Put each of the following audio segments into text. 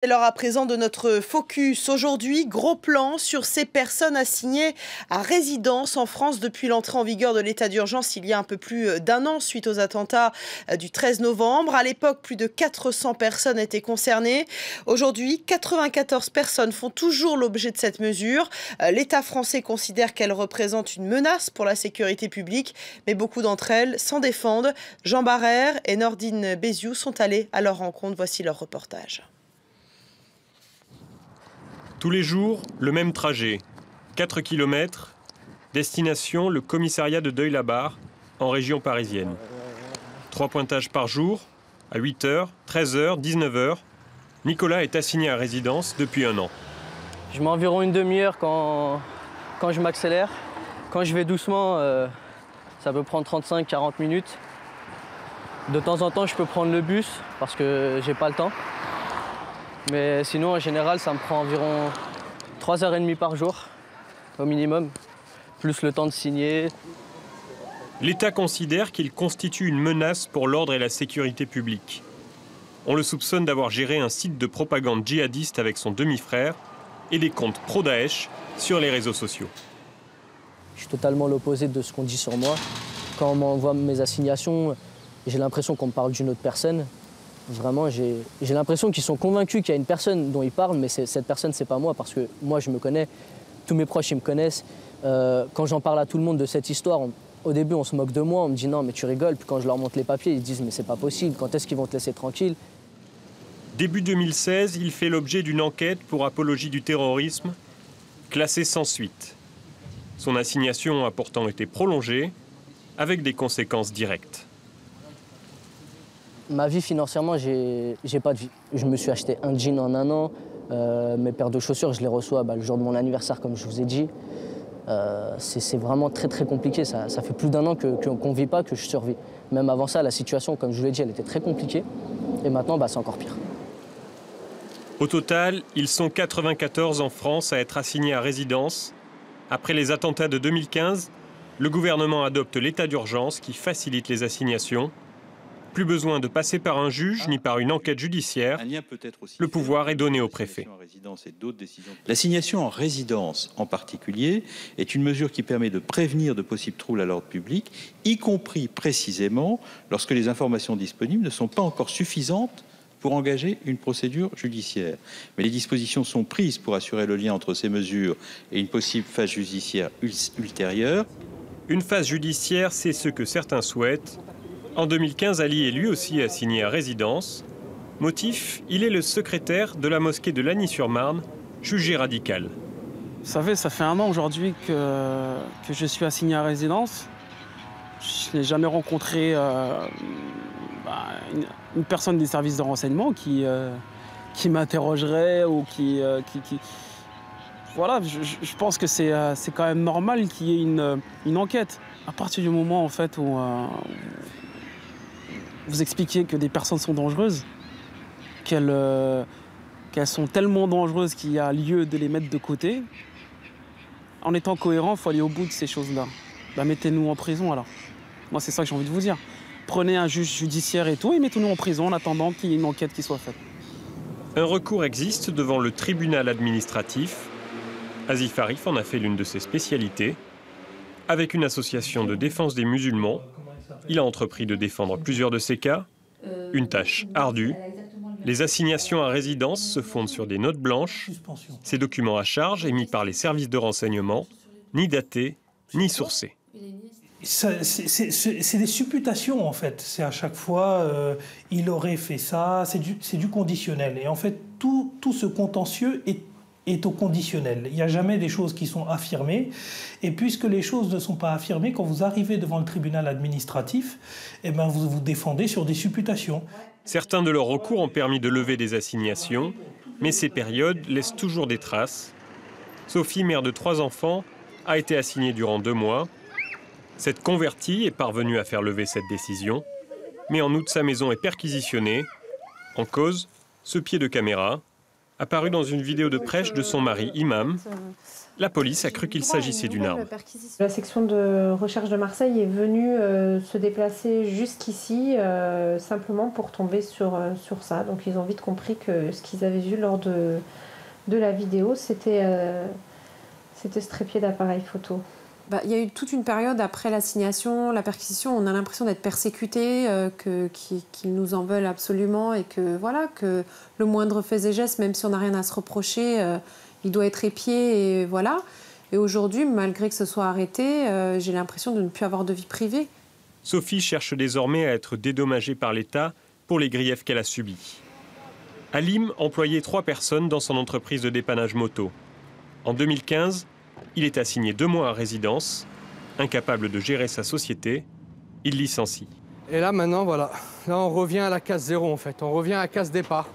C'est l'heure à présent de notre focus. Aujourd'hui, gros plan sur ces personnes assignées à résidence en France depuis l'entrée en vigueur de l'état d'urgence il y a un peu plus d'un an suite aux attentats du 13 novembre. À l'époque, plus de 400 personnes étaient concernées. Aujourd'hui, 94 personnes font toujours l'objet de cette mesure. L'État français considère qu'elle représente une menace pour la sécurité publique, mais beaucoup d'entre elles s'en défendent. Jean Barrère et Nordine Béziou sont allés à leur rencontre. Voici leur reportage. Tous les jours, le même trajet. 4 km, destination le commissariat de Deuil-la-Barre, en région parisienne. 3 pointages par jour, à 8h, 13h, 19h. Nicolas est assigné à résidence depuis un an. Je mets environ une demi-heure quand je m'accélère. Quand je vais doucement, ça peut prendre 35-40 minutes. De temps en temps, je peux prendre le bus parce que j'ai pas le temps. Mais sinon, en général, ça me prend environ 3h30 par jour, au minimum, plus le temps de signer. L'État considère qu'il constitue une menace pour l'ordre et la sécurité publique. On le soupçonne d'avoir géré un site de propagande djihadiste avec son demi-frère et des comptes pro-Daesh sur les réseaux sociaux. Je suis totalement l'opposé de ce qu'on dit sur moi. Quand on m'envoie mes assignations, j'ai l'impression qu'on me parle d'une autre personne. Vraiment, j'ai l'impression qu'ils sont convaincus qu'il y a une personne dont ils parlent, mais cette personne, c'est pas moi, parce que moi, je me connais, tous mes proches, ils me connaissent. Quand j'en parle à tout le monde de cette histoire, au début, on se moque de moi, on me dit non, mais tu rigoles. Puis quand je leur montre les papiers, ils disent mais c'est pas possible, quand est-ce qu'ils vont te laisser tranquille? Début 2016, il fait l'objet d'une enquête pour apologie du terrorisme, classée sans suite. Son assignation a pourtant été prolongée, avec des conséquences directes. Ma vie, financièrement, j'ai pas de vie. Je me suis acheté un jean en un an. Mes paires de chaussures, je les reçois le jour de mon anniversaire, comme je vous ai dit. C'est vraiment très, très compliqué. Ça fait plus d'un an qu'on ne vit pas, que je survis. Même avant ça, la situation, comme je vous l'ai dit, elle était très compliquée. Et maintenant, c'est encore pire. Au total, ils sont 94 en France à être assignés à résidence. Après les attentats de 2015, le gouvernement adopte l'état d'urgence qui facilite les assignations. Plus besoin de passer par un juge ni par une enquête judiciaire. Le pouvoir est donné au préfet. L'assignation en résidence en particulier est une mesure qui permet de prévenir de possibles troubles à l'ordre public, y compris précisément lorsque les informations disponibles ne sont pas encore suffisantes pour engager une procédure judiciaire. Mais les dispositions sont prises pour assurer le lien entre ces mesures et une possible phase judiciaire ultérieure. Une phase judiciaire, c'est ce que certains souhaitent. En 2015, Ali est lui aussi assigné à résidence. Motif, il est le secrétaire de la mosquée de Lagny-sur-Marne, jugé radical. Vous savez, ça fait un an aujourd'hui que je suis assigné à résidence. Je n'ai jamais rencontré une personne des services de renseignement qui m'interrogerait ou qui... Voilà, je pense que c'est quand même normal qu'il y ait une enquête. À partir du moment en fait, où vous expliquez que des personnes sont dangereuses, qu'elles sont tellement dangereuses qu'il y a lieu de les mettre de côté, en étant cohérent, il faut aller au bout de ces choses-là. Mettez-nous en prison alors. Moi, c'est ça que j'ai envie de vous dire. Prenez un juge judiciaire et tout, et mettez-nous en prison en attendant qu'il y ait une enquête qui soit faite. Un recours existe devant le tribunal administratif. Azif Arif en a fait l'une de ses spécialités. Avec une association de défense des musulmans, il a entrepris de défendre plusieurs de ces cas. Une tâche ardue. Les assignations à résidence se fondent sur des notes blanches. Ces documents à charge, émis par les services de renseignement, ni datés, ni sourcés. C'est des supputations, en fait. C'est à chaque fois, il aurait fait ça, c'est du conditionnel. Et en fait, tout ce contentieux est au conditionnel. Il n'y a jamais des choses qui sont affirmées. Et puisque les choses ne sont pas affirmées, quand vous arrivez devant le tribunal administratif, vous vous défendez sur des supputations. Certains de leurs recours ont permis de lever des assignations, mais ces périodes laissent toujours des traces. Sophie, mère de 3 enfants, a été assignée durant 2 mois. Cette convertie est parvenue à faire lever cette décision, mais en août, sa maison est perquisitionnée. En cause, ce pied de caméra. Apparu dans une vidéo de prêche de son mari, imam, la police a cru qu'il s'agissait d'une arme. La section de recherche de Marseille est venue se déplacer jusqu'ici simplement pour tomber sur ça. Donc ils ont vite compris que ce qu'ils avaient vu lors de la vidéo, c'était ce trépied d'appareil photo. Il y a eu toute une période après l'assignation, la perquisition, on a l'impression d'être persécutés, qu'ils nous en veulent absolument et que, voilà, que le moindre fait et geste, même si on n'a rien à se reprocher, il doit être épié et voilà. Et aujourd'hui, malgré que ce soit arrêté, j'ai l'impression de ne plus avoir de vie privée. Sophie cherche désormais à être dédommagée par l'État pour les griefs qu'elle a subis. Halim employait 3 personnes dans son entreprise de dépannage moto. En 2015, il est assigné 2 mois à résidence. Incapable de gérer sa société, il licencie. Et là maintenant, voilà, là on revient à la case zéro en fait, on revient à la case départ.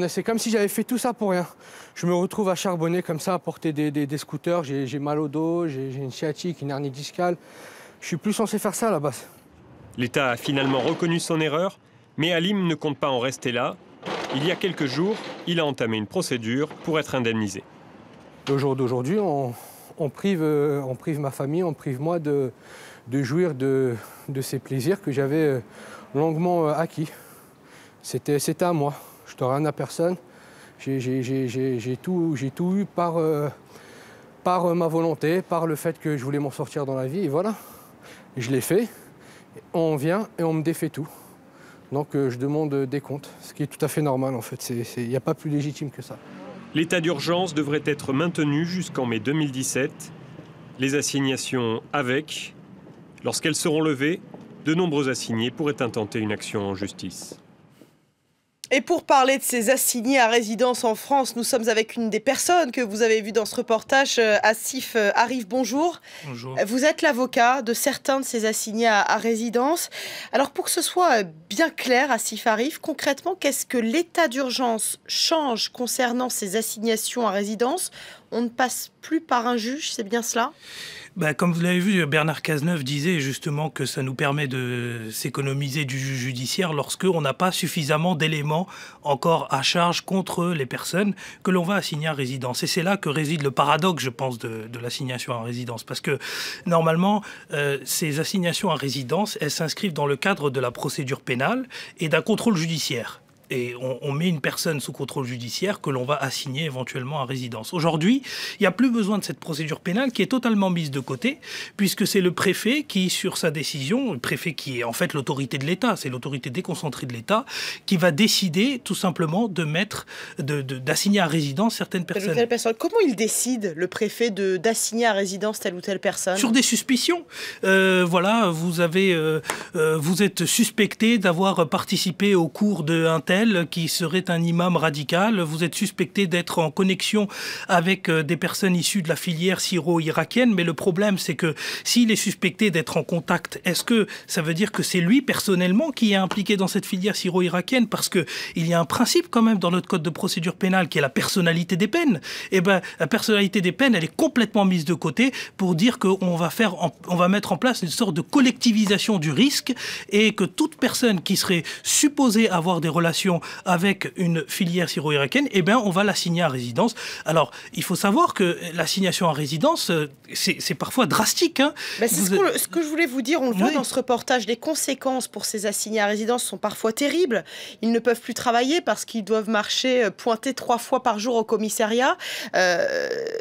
C'est comme si j'avais fait tout ça pour rien. Je me retrouve à charbonner comme ça, à porter des scooters, j'ai mal au dos, j'ai une sciatique, une hernie discale. Je suis plus censé faire ça à la base. L'État a finalement reconnu son erreur, mais Halim ne compte pas en rester là. Il y a quelques jours, il a entamé une procédure pour être indemnisé. Au jour d'aujourd'hui, on prive ma famille, on prive moi de jouir de ces plaisirs que j'avais longuement acquis. C'était à moi, je ne dois rien à personne. J'ai tout eu par ma volonté, par le fait que je voulais m'en sortir dans la vie, et voilà. Je l'ai fait, on vient et on me défait tout. Donc je demande des comptes, ce qui est tout à fait normal en fait, il n'y a pas plus légitime que ça. L'état d'urgence devrait être maintenu jusqu'en mai 2017. Les assignations avec. Lorsqu'elles seront levées, de nombreux assignés pourraient intenter une action en justice. Et pour parler de ces assignés à résidence en France, nous sommes avec une des personnes que vous avez vues dans ce reportage, Asif Arif, bonjour. Bonjour. Vous êtes l'avocat de certains de ces assignés à résidence. Alors pour que ce soit bien clair, Asif Arif, concrètement, qu'est-ce que l'état d'urgence change concernant ces assignations à résidence? On ne passe plus par un juge, c'est bien cela? Comme vous l'avez vu, Bernard Cazeneuve disait justement que ça nous permet de s'économiser du juge judiciaire lorsqu'on n'a pas suffisamment d'éléments encore à charge contre les personnes que l'on va assigner à résidence. Et c'est là que réside le paradoxe, je pense, de l'assignation à résidence. Parce que normalement, ces assignations à résidence, elles s'inscrivent dans le cadre de la procédure pénale et d'un contrôle judiciaire. Et on met une personne sous contrôle judiciaire que l'on va assigner éventuellement à résidence. Aujourd'hui, il n'y a plus besoin de cette procédure pénale qui est totalement mise de côté, puisque c'est le préfet qui, sur sa décision, le préfet qui est en fait l'autorité de l'État, c'est l'autorité déconcentrée de l'État, qui va décider tout simplement d'assigner à résidence certaines personnes. Telle ou telle personne. Comment il décide, le préfet, d'assigner à résidence telle ou telle personne? Sur des suspicions. Voilà, vous êtes suspecté d'avoir participé au cours d'un tel qui serait un imam radical, vous êtes suspecté d'être en connexion avec des personnes issues de la filière syro-irakienne, mais le problème c'est que s'il est suspecté d'être en contact, est-ce que ça veut dire que c'est lui personnellement qui est impliqué dans cette filière syro-irakienne? Parce qu'il y a un principe quand même dans notre code de procédure pénale qui est la personnalité des peines. Et la personnalité des peines, elle est complètement mise de côté pour dire qu'on va mettre en place une sorte de collectivisation du risque et que toute personne qui serait supposée avoir des relations avec une filière syro-irakienne, on va l'assigner à résidence. Alors, il faut savoir que l'assignation à résidence, c'est parfois drastique. Hein. Ce que je voulais vous dire, on le voit dans ce reportage, les conséquences pour ces assignés à résidence sont parfois terribles. Ils ne peuvent plus travailler parce qu'ils doivent marcher pointés 3 fois par jour au commissariat.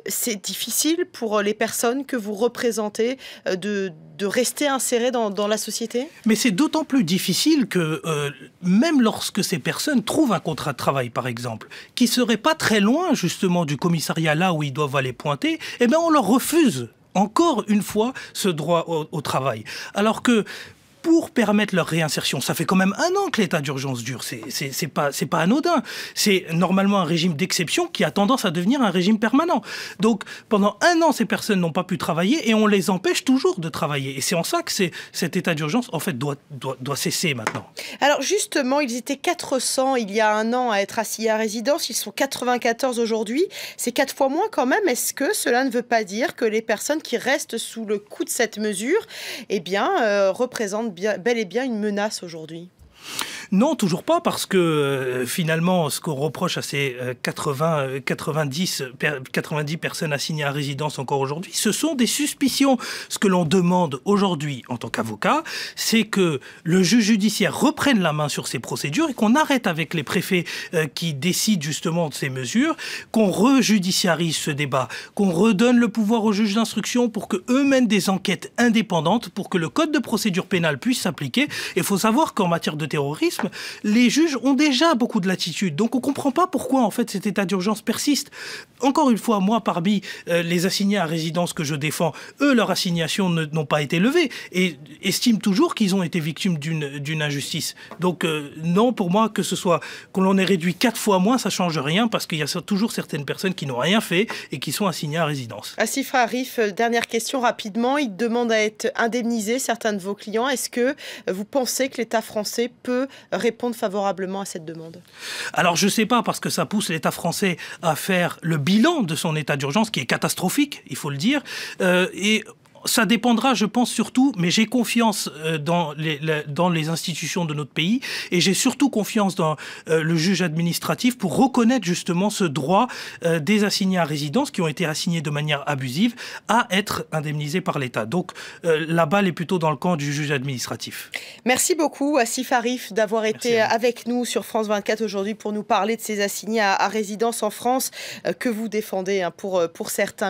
C'est difficile pour les personnes que vous représentez de rester insérées dans la société? Mais c'est d'autant plus difficile que même lorsque ces personnes trouvent un contrat de travail, par exemple, qui serait pas très loin justement du commissariat là où ils doivent aller pointer, on leur refuse encore une fois ce droit au travail. Alors que pour permettre leur réinsertion, ça fait quand même 1 an que l'état d'urgence dure, c'est pas anodin. C'est normalement un régime d'exception qui a tendance à devenir un régime permanent. Donc pendant 1 an, ces personnes n'ont pas pu travailler et on les empêche toujours de travailler. Et c'est en ça que cet état d'urgence en fait doit cesser maintenant. Alors justement, ils étaient 400 il y a 1 an à être assignés à résidence, ils sont 94 aujourd'hui, c'est 4 fois moins quand même. Est-ce que cela ne veut pas dire que les personnes qui restent sous le coup de cette mesure représentent bel et bien une menace aujourd'hui? Non, toujours pas, parce que finalement, ce qu'on reproche à ces 90 personnes assignées à résidence encore aujourd'hui, ce sont des suspicions. Ce que l'on demande aujourd'hui en tant qu'avocat, c'est que le juge judiciaire reprenne la main sur ces procédures et qu'on arrête avec les préfets qui décident justement de ces mesures, qu'on rejudiciarise ce débat, qu'on redonne le pouvoir aux juges d'instruction pour qu'eux mènent des enquêtes indépendantes, pour que le code de procédure pénale puisse s'appliquer. Il faut savoir qu'en matière de terrorisme, les juges ont déjà beaucoup de latitude. Donc on ne comprend pas pourquoi en fait cet état d'urgence persiste. Encore une fois, moi, parmi les assignés à résidence que je défends, eux, leurs assignations n'ont pas été levées et estiment toujours qu'ils ont été victimes d'une injustice. Donc non, pour moi, que l'on ait réduit 4 fois moins, ça ne change rien parce qu'il y a toujours certaines personnes qui n'ont rien fait et qui sont assignées à résidence. Asif Arif, dernière question rapidement. Il demande à être indemnisé, certains de vos clients. Est-ce que vous pensez que l'État français peut répondre favorablement à cette demande? Alors je ne sais pas, parce que ça pousse l'État français à faire le bilan de son état d'urgence, qui est catastrophique, il faut le dire. Et ça dépendra, je pense, surtout, mais j'ai confiance dans les institutions de notre pays et j'ai surtout confiance dans le juge administratif pour reconnaître justement ce droit des assignés à résidence qui ont été assignés de manière abusive à être indemnisés par l'État. Donc la balle est plutôt dans le camp du juge administratif. Merci beaucoup, Asif Arif, d'avoir été avec nous sur France 24 aujourd'hui pour nous parler de ces assignés à résidence en France que vous défendez pour certains.